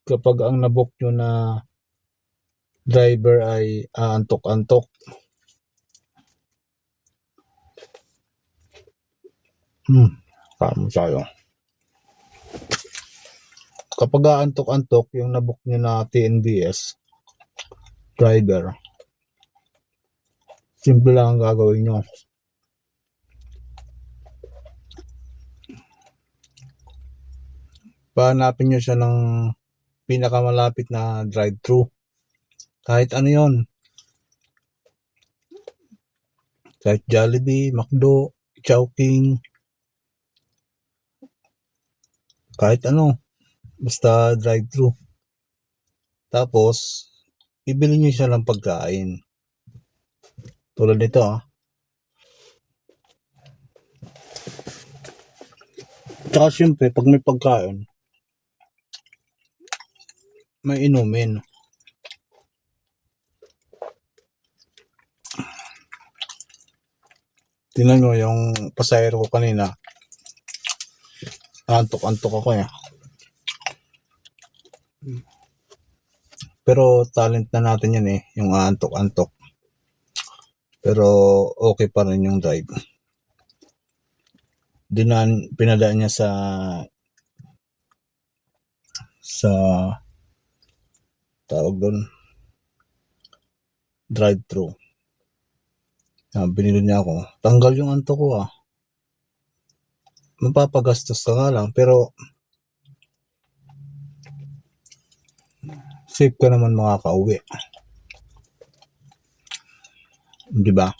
kapag ang nabook nyo na driver ay aantok-antok. Kamo tayo. Kapag aantok-antok yung nabook nyo na TNBS driver, simple lang ang gagawin nyo. Pahanapin nyo siya ng pinakamalapit na drive-thru. Kahit ano yon, kahit Jollibee, McDo, Chowking, kahit ano, basta drive-thru. Tapos ibili nyo siya ng pagkain tulad nito Tsaka syempre pag may pagkain, may inumin. Tingnan nyo yung pasahero ko kanina, antok-antok ako Pero talent na natin yan yung antok-antok. Pero okay pa rin yung drive. Pinadaan niya sa tawag doon, drive-thru. Binili niya ako. Tanggal yung antok ko Mapapagastos ka nga lang, pero safe ka naman makakauwi. Di ba?